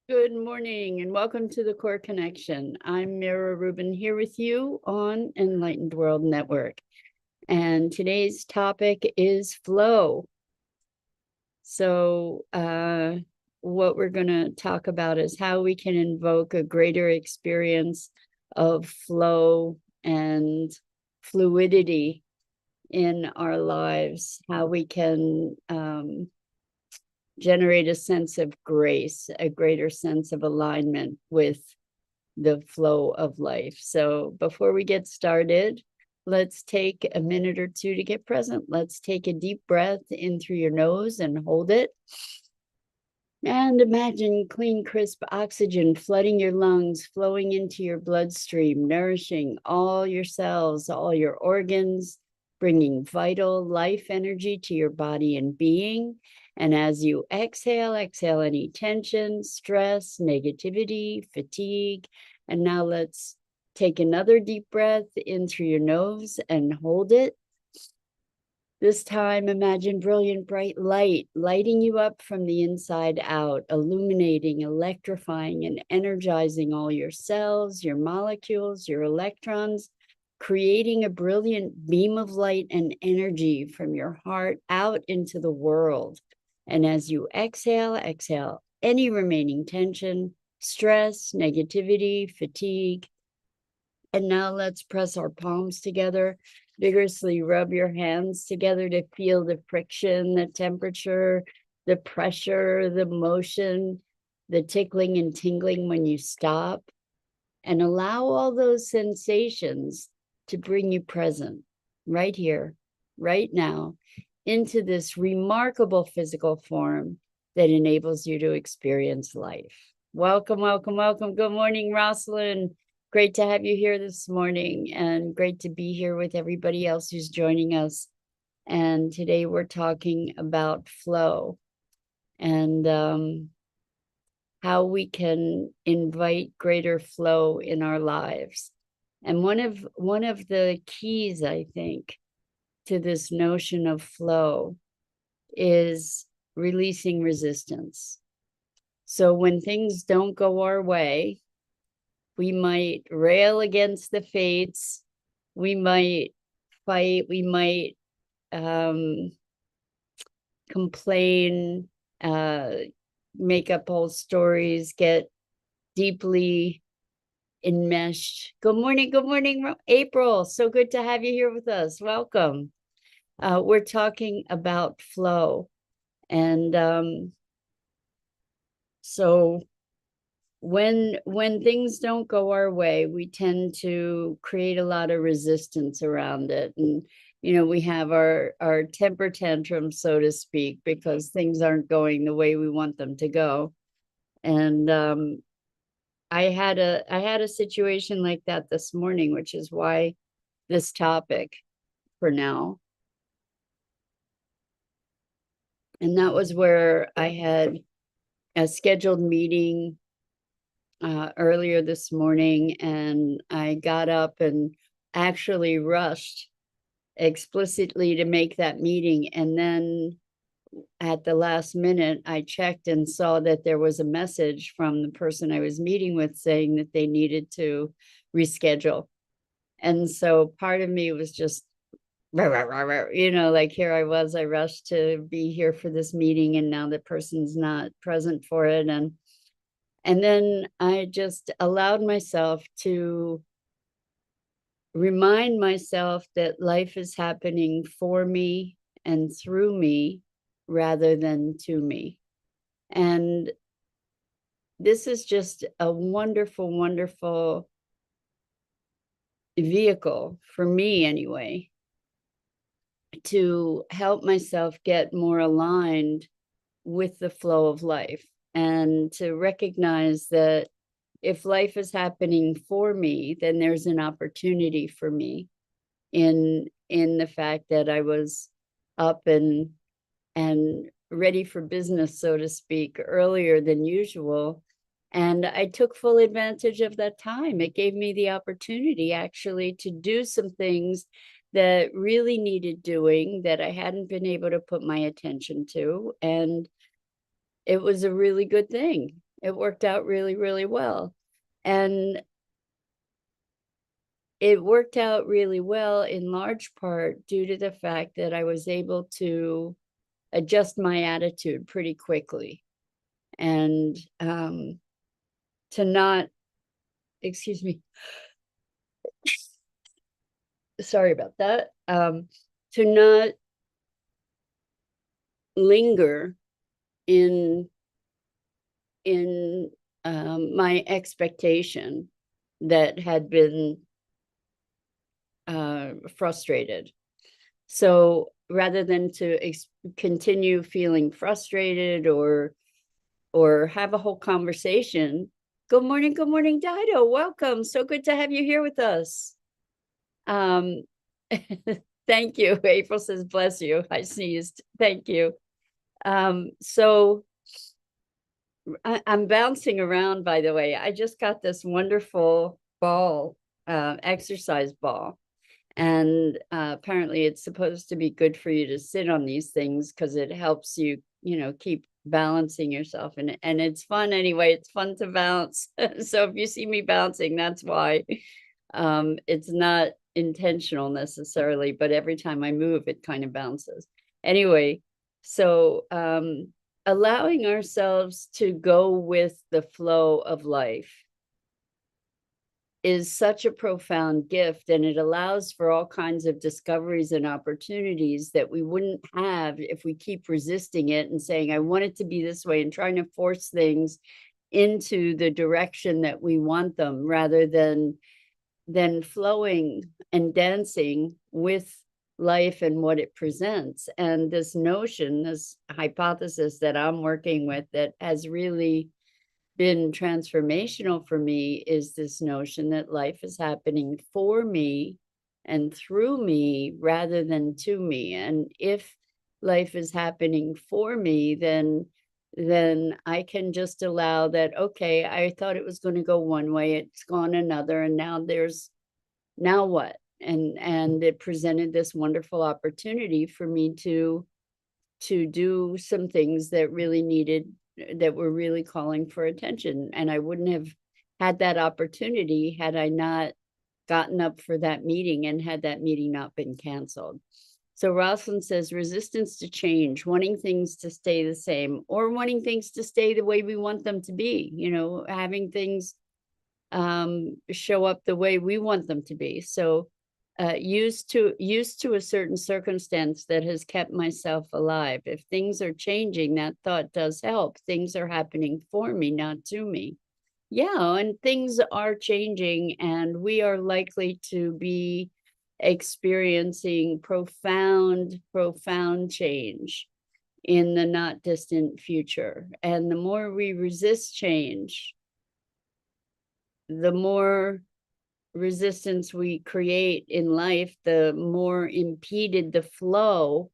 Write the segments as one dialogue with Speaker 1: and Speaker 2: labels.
Speaker 1: Good morning and welcome to the Core Connection. I'm Mira Rubin here with you on Enlightened World Network. And today's topic is flow. So what we're going to talk about is how we can invoke a greater experience of flow and fluidity in our lives, how we can generate a sense of grace, a greater sense of alignment with the flow of life. So before we get started, let's take a minute or two to get present. Let's take a deep breath in through your nose and hold it. And imagine clean, crisp oxygen flooding your lungs, flowing into your bloodstream, nourishing all your cells, all your organs, bringing vital life energy to your body and being. And as you exhale any tension, stress, negativity, fatigue. And now let's take another deep breath in through your nose and hold it. This time, imagine brilliant, bright light lighting you up from the inside out, illuminating, electrifying, and energizing all your cells, your molecules, your electrons, creating a brilliant beam of light and energy from your heart out into the world. And as you exhale any remaining tension, stress, negativity, fatigue. And now let's press our palms together. Vigorously rub your hands together to feel the friction, the temperature, the pressure, the motion, the tickling and tingling when you stop. And allow all those sensations to bring you present right here, right now, into this remarkable physical form that enables you to experience life. Welcome, welcome, welcome. Good morning, Rosalind. Great to have you here this morning and great to be here with everybody else who's joining us. And today we're talking about flow and how we can invite greater flow in our lives. And one of the keys, I think, to this notion of flow is releasing resistance. So when things don't go our way, we might rail against the fates, we might fight, we might complain, make up whole stories, get deeply enmeshed. Good morning, April. So good to have you here with us. Welcome. We're talking about flow. And so when things don't go our way, we tend to create a lot of resistance around it. And, you know, we have our temper tantrum, so to speak, because things aren't going the way we want them to go. And I had a situation like that this morning, which is why this topic for now. And that was where I had a scheduled meeting earlier this morning, and I got up and actually rushed explicitly to make that meeting. And then at the last minute, I checked and saw that there was a message from the person I was meeting with saying that they needed to reschedule. And so part of me was just, you know, like here I was, I rushed to be here for this meeting, and now the person's not present for it. And then I just allowed myself to remind myself that life is happening for me and through me rather than to me. And this is just a wonderful, wonderful vehicle for me anyway, to help myself get more aligned with the flow of life and to recognize that if life is happening for me, then there's an opportunity for me in the fact that I was up and ready for business, so to speak, earlier than usual. And I took full advantage of that time. It gave me the opportunity actually to do some things that really needed doing that I hadn't been able to put my attention to. And it was a really good thing. It worked out really, really well. And it worked out really well in large part due to the fact that I was able to adjust my attitude pretty quickly and to not, excuse me, sorry about that, to not linger in my expectation that had been frustrated. So rather than to continue feeling frustrated or have a whole conversation, good morning, Dido. Welcome. So good to have you here with us. Thank you. April says, bless you. I sneezed. Thank you. So I'm bouncing around, by the way. I just got this wonderful ball, exercise ball. And apparently it's supposed to be good for you to sit on these things because it helps you, keep balancing yourself. And it's fun anyway. It's fun to bounce. So if you see me bouncing, that's why. It's not intentional necessarily, but every time I move, it kind of bounces. Anyway, so allowing ourselves to go with the flow of life is such a profound gift, and it allows for all kinds of discoveries and opportunities that we wouldn't have if we keep resisting it and saying, I want it to be this way, and trying to force things into the direction that we want them rather than flowing and dancing with life and what it presents. And this notion, this hypothesis that I'm working with that has really been transformational for me is this notion that life is happening for me and through me rather than to me. And if life is happening for me, then I can just allow that, okay, I thought it was going to go one way, it's gone another, and now what? And it presented this wonderful opportunity for me to do some things that were really calling for attention. And I wouldn't have had that opportunity had I not gotten up for that meeting and had that meeting not been canceled. So Rosalind says, resistance to change, wanting things to stay the same or wanting things to stay the way we want them to be, having things show up the way we want them to be. So used to a certain circumstance that has kept myself alive. If things are changing, that thought does help. Things are happening for me, not to me. Yeah, and things are changing, and we are likely to be experiencing profound change in the not distant future. And the more we resist change, the more resistance we create in life, the more impeded the flow.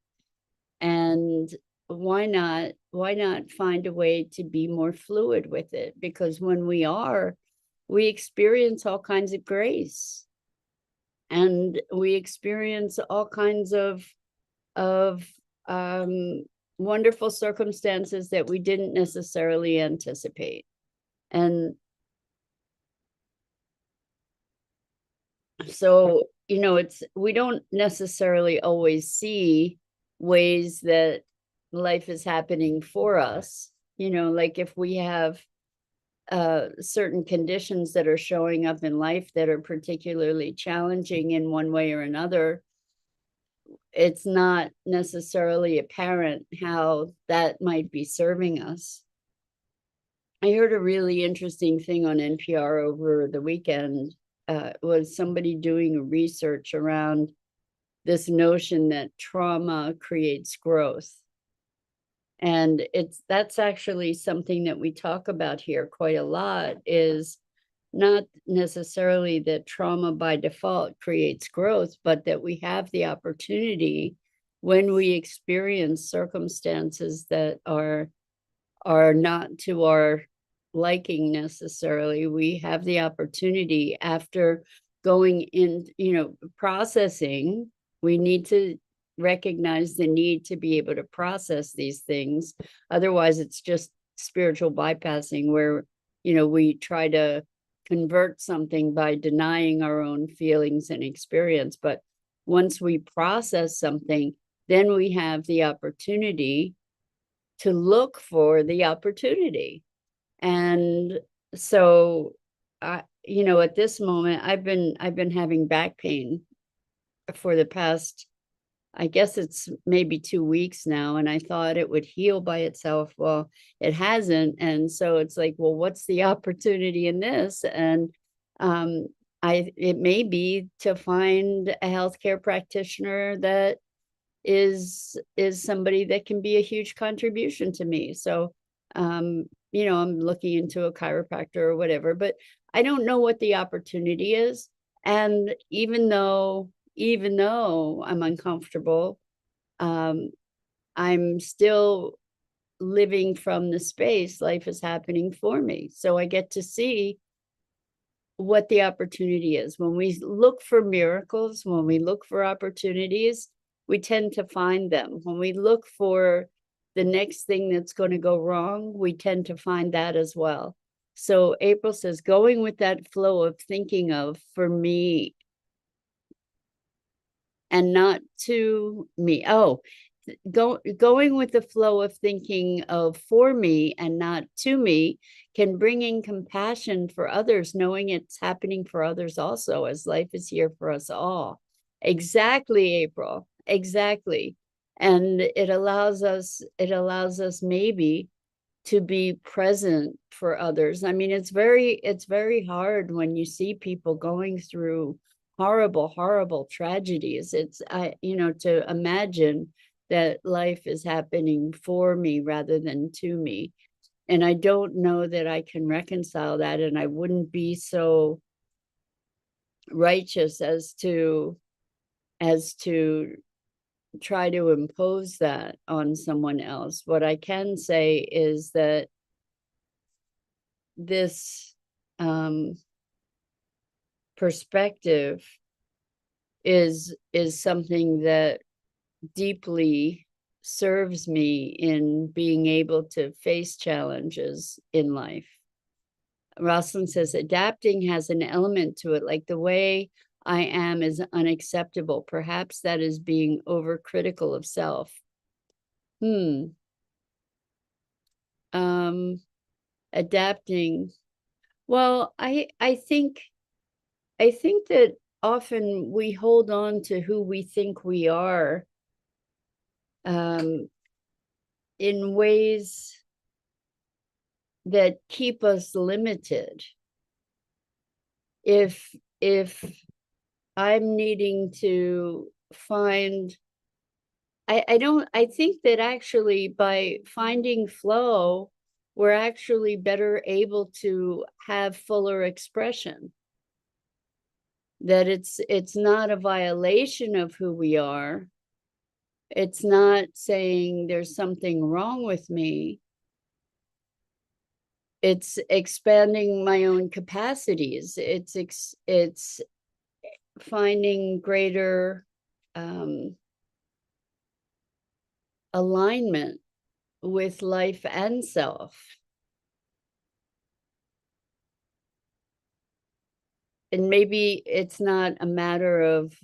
Speaker 1: And why not find a way to be more fluid with it? Because when we experience all kinds of grace, and we experience all kinds of wonderful circumstances that we didn't necessarily anticipate. And so, we don't necessarily always see ways that life is happening for us. Like if we have certain conditions that are showing up in life that are particularly challenging in one way or another, it's not necessarily apparent how that might be serving us. I heard a really interesting thing on NPR over the weekend. Was somebody doing research around this notion that trauma creates growth. And that's actually something that we talk about here quite a lot, is not necessarily that trauma by default creates growth, but that we have the opportunity when we experience circumstances that are not to our liking necessarily. We have the opportunity, after going in, processing, we need to recognize the need to be able to process these things. Otherwise, it's just spiritual bypassing, where, we try to convert something by denying our own feelings and experience. But once we process something, then we have the opportunity to look for the opportunity. And so, at this moment, I've been having back pain for the past, I guess it's maybe 2 weeks now, and I thought it would heal by itself. Well, it hasn't. And so it's like, well, what's the opportunity in this? And um, it may be to find a healthcare practitioner that is somebody that can be a huge contribution to me. So, I'm looking into a chiropractor or whatever, but I don't know what the opportunity is. And even though I'm uncomfortable, I'm still living from the space life is happening for me. So I get to see what the opportunity is. When we look for miracles, when we look for opportunities, we tend to find them. When we look for the next thing that's going to go wrong, we tend to find that as well. So April says, going with that flow of thinking of for me and not to me. Oh, going with the flow of thinking of for me and not to me can bring in compassion for others, knowing it's happening for others also, as life is here for us all. Exactly, April. Exactly. And it allows us maybe to be present for others. I mean, it's very hard when you see people going through horrible tragedies. It's to imagine that life is happening for me rather than to me. And I don't know that I can reconcile that, and I wouldn't be so righteous as to try to impose that on someone else. What I can say is that this perspective is something that deeply serves me in being able to face challenges in life. Rosalind says, adapting has an element to it, like the way I am is unacceptable. Perhaps that is being overcritical of self. Adapting. Well, I think that often we hold on to who we think we are in ways that keep us limited. If I'm needing to find, I think that actually by finding flow, we're actually better able to have fuller expression. That it's not a violation of who we are. It's not saying there's something wrong with me. It's expanding my own capacities. It's finding greater alignment with life and self. And maybe it's not a matter of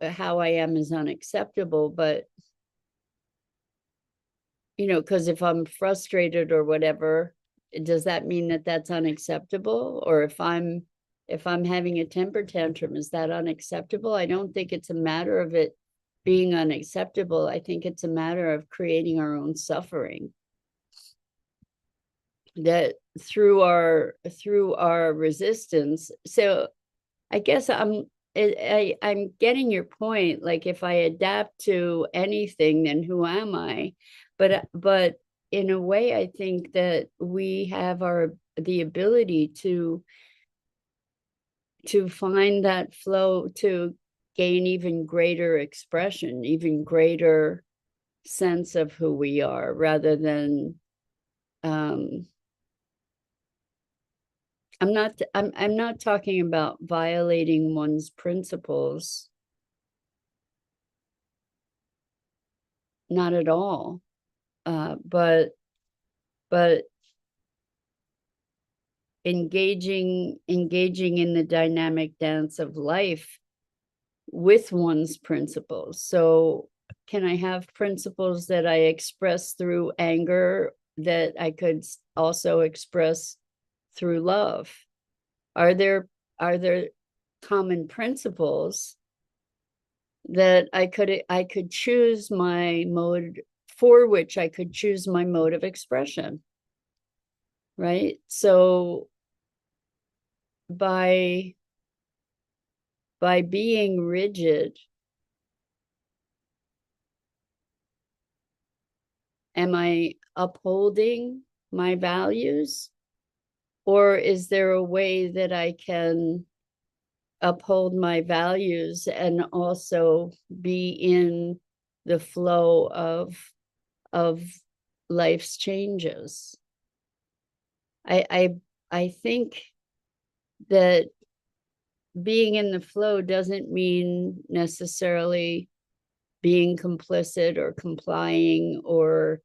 Speaker 1: how I am is unacceptable, but because if I'm frustrated or whatever, does that mean that that's unacceptable? Or if I'm having a temper tantrum, is that unacceptable? I don't think it's a matter of it being unacceptable. I think it's a matter of creating our own suffering. That through our resistance. So I guess I'm getting your point. Like, if I adapt to anything, then who am I? But in a way, I think that we have the ability to find that flow, to gain even greater expression, even greater sense of who we are, rather than I'm not talking about violating one's principles. Not at all. But but engaging in the dynamic dance of life with one's principles. So can I have principles that I express through anger that I could also express through love? Are there common principles that I could choose my mode, for which I could choose my mode of expression, right? So by being rigid, am I upholding my values? Or is there a way that I can uphold my values and also be in the flow of life's changes? I think that being in the flow doesn't mean necessarily being complicit or complying or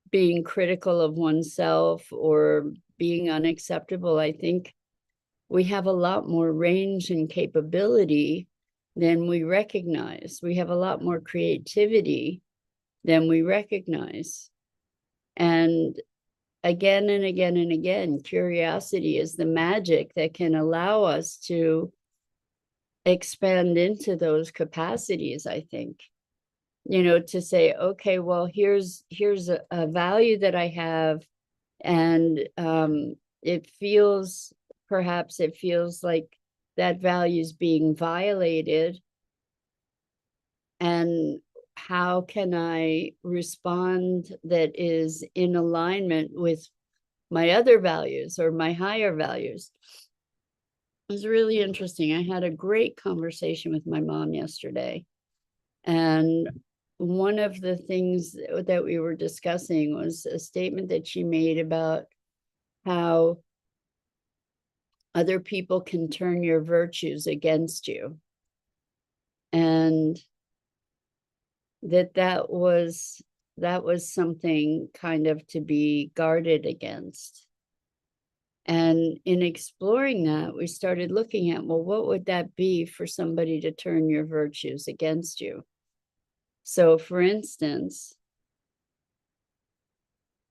Speaker 1: being critical of oneself or being unacceptable. I think we have a lot more range and capability than we recognize. We have a lot more creativity than we recognize. And again and again and again, curiosity is the magic that can allow us to expand into those capacities, I think. You know, to say, okay, well, here's a value that I have, and it feels, perhaps it feels like that value is being violated, and how can I respond that is in alignment with my other values or my higher values? It was really interesting. I had a great conversation with my mom yesterday, and one of the things that we were discussing was a statement that she made about how other people can turn your virtues against you, and that was something kind of to be guarded against. And in exploring that, we started looking at, well, what would that be for somebody to turn your virtues against you? So for instance,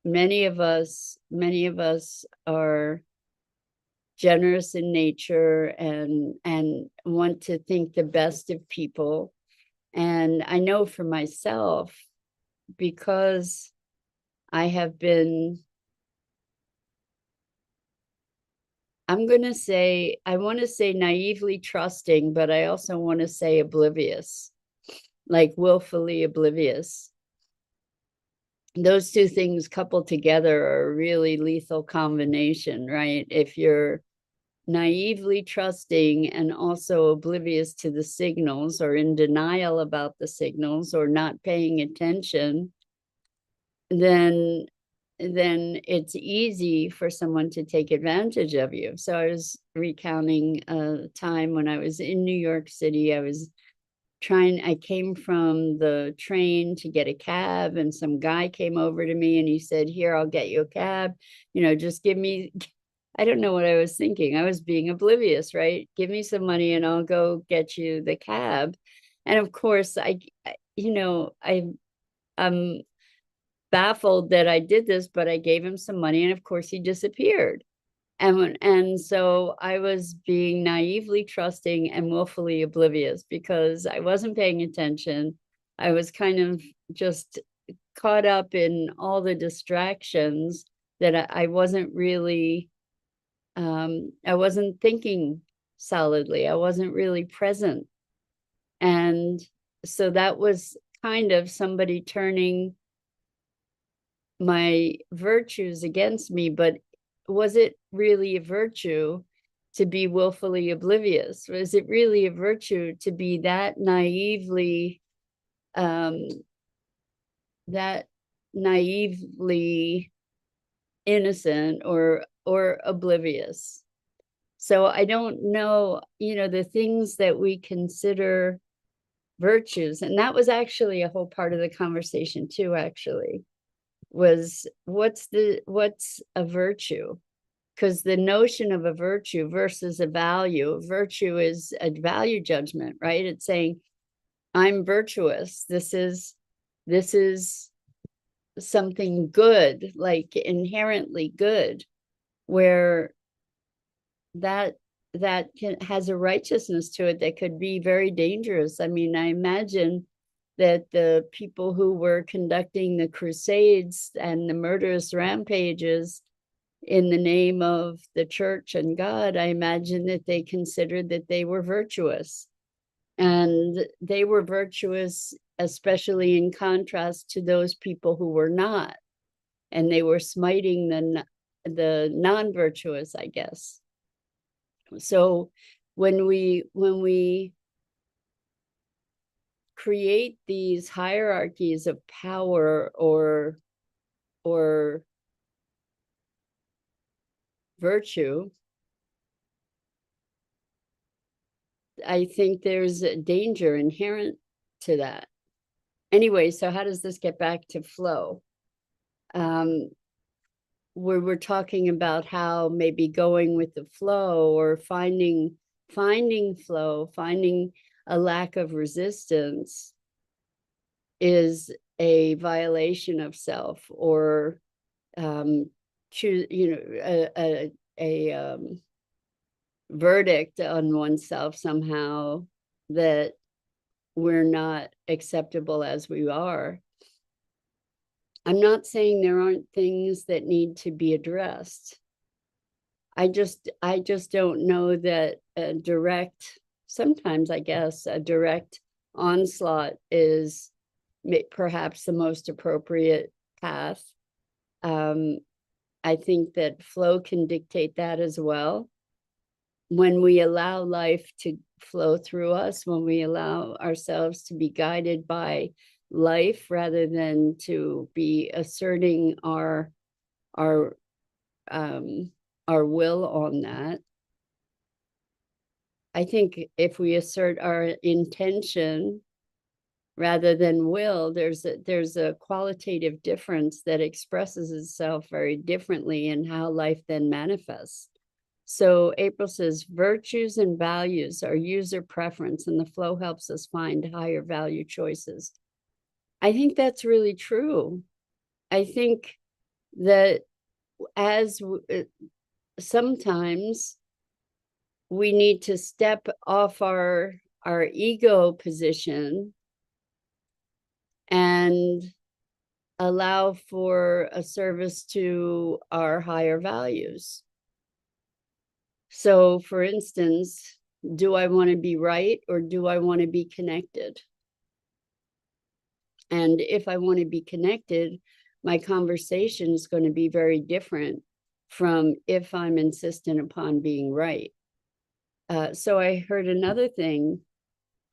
Speaker 1: many of us are generous in nature and want to think the best of people. And I know for myself, because I have been, I'm going to say, I want to say naively trusting, but I also want to say oblivious, like willfully oblivious. Those two things coupled together are a really lethal combination, right? If you're naively trusting and also oblivious to the signals, or in denial about the signals, or not paying attention, then it's easy for someone to take advantage of you. So I was recounting a time when I was in New York City. I came from the train to get a cab, and some guy came over to me and he said, "Here, I'll get you a cab. You know, just give me," I don't know what I was thinking. I was being oblivious, right? "Give me some money and I'll go get you the cab." And of course, I'm baffled that I did this, but I gave him some money, and of course he disappeared. And so I was being naively trusting and willfully oblivious because I wasn't paying attention. I was kind of just caught up in all the distractions that I wasn't really, I wasn't thinking solidly. I wasn't really present. And so that was kind of somebody turning my virtues against me. But was it really a virtue to be willfully oblivious? Was it really a virtue to be that naively that naively innocent or oblivious? So I don't know, the things that we consider virtues, and that was actually a whole part of the conversation too, actually, was what's a virtue? Because the notion of a virtue versus a virtue is a value judgment, right? It's saying, I'm virtuous. This is something good, like inherently good, where that has a righteousness to it that could be very dangerous. I mean, I imagine that the people who were conducting the crusades and the murderous rampages in the name of the church and God, I imagine that they considered that they were virtuous. And they were virtuous, especially in contrast to those people who were not. And they were smiting the non-virtuous, I guess. So when we create these hierarchies of power or virtue, I think there's a danger inherent to that. Anyway, so how does this get back to flow? We're talking about how maybe going with the flow or finding flow, finding a lack of resistance is a violation of self, or choose, a verdict on oneself somehow that we're not acceptable as we are. I'm not saying there aren't things that need to be addressed. I just don't know that a direct, sometimes I guess a direct onslaught is perhaps the most appropriate path. I think that flow can dictate that as well. When we allow life to flow through us, when we allow ourselves to be guided by life rather than to be asserting our will on that. I think if we assert our intention rather than will, there's a qualitative difference that expresses itself very differently in how life then manifests. So April says, virtues and values are user preference, and the flow helps us find higher value choices. I think that's really true. I think that as sometimes we need to step off our ego position and allow for a service to our higher values. So, for instance, do I want to be right or do I want to be connected? And if I want to be connected, my conversation is going to be very different from if I'm insistent upon being right. So I heard another thing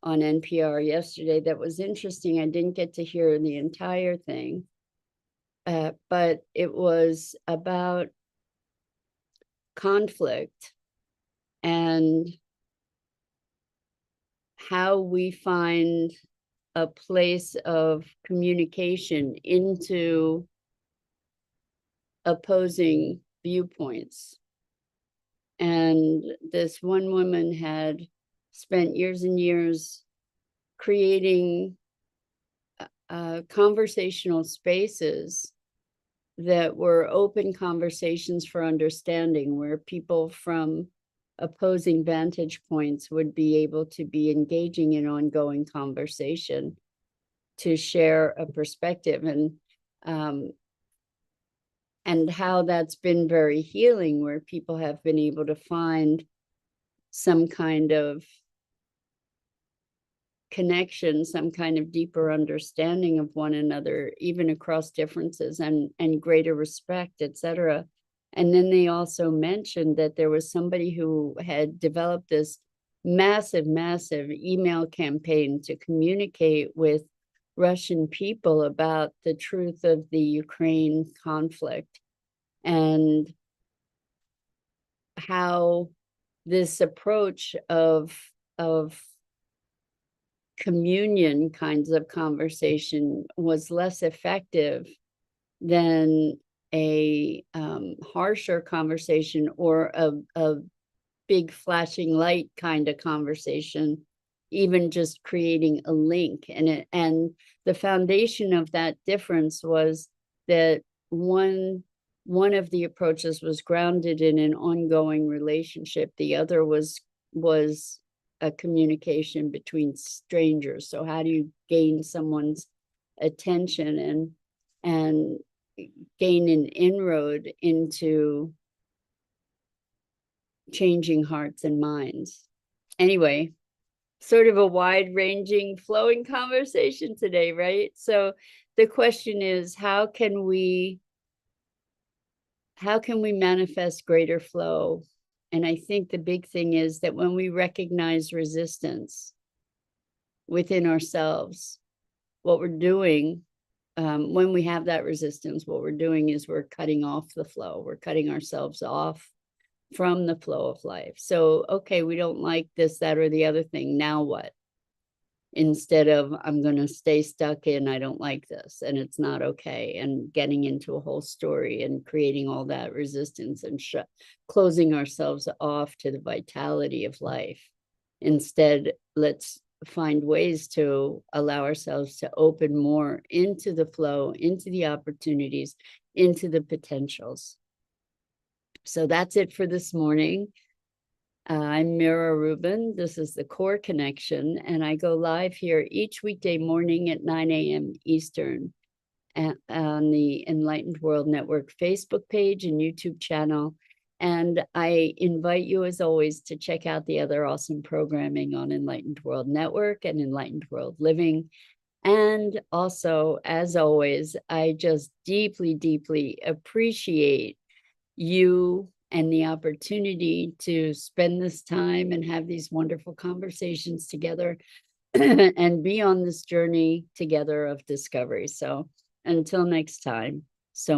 Speaker 1: on NPR yesterday that was interesting. I didn't get to hear the entire thing, but it was about conflict and how we find a place of communication into opposing viewpoints. And this one woman had spent years and years creating conversational spaces that were open conversations for understanding, where people from opposing vantage points would be able to be engaging in ongoing conversation to share a perspective, and how that's been very healing, where people have been able to find some kind of connection, some kind of deeper understanding of one another, even across differences, and greater respect, etc. And then they also mentioned that there was somebody who had developed this massive email campaign to communicate with Russian people about the truth of the Ukraine conflict and how this approach of communion kinds of conversation was less effective than a harsher conversation or a big flashing light kind of conversation, even just creating a link. And the foundation of that difference was that one of the approaches was grounded in an ongoing relationship. The other was a communication between strangers. So how do you gain someone's attention and gain an inroad into changing hearts and minds? Anyway, sort of a wide-ranging, flowing conversation today, right? So the question is, how can we manifest greater flow? And I think the big thing is that when we recognize resistance within ourselves, what we're doing, when we have that resistance, what we're doing is we're cutting off the flow. We're cutting ourselves off from the flow of life. So, okay, we don't like this, that, or the other thing. Now what? Instead of, I'm going to stay stuck in, I don't like this, and it's not okay, and getting into a whole story and creating all that resistance and closing ourselves off to the vitality of life. Instead, let's find ways to allow ourselves to open more into the flow, into the opportunities, into the potentials. So that's it for this morning. I'm Mira Rubin. This is the Core Connection, and I go live here each weekday morning at 9 a.m. Eastern on the Enlightened World Network Facebook page and YouTube channel. And I invite you, as always, to check out the other awesome programming on Enlightened World Network and Enlightened World Living. And also, as always, I just deeply, deeply appreciate you and the opportunity to spend this time and have these wonderful conversations together and be on this journey together of discovery. So until next time, so much.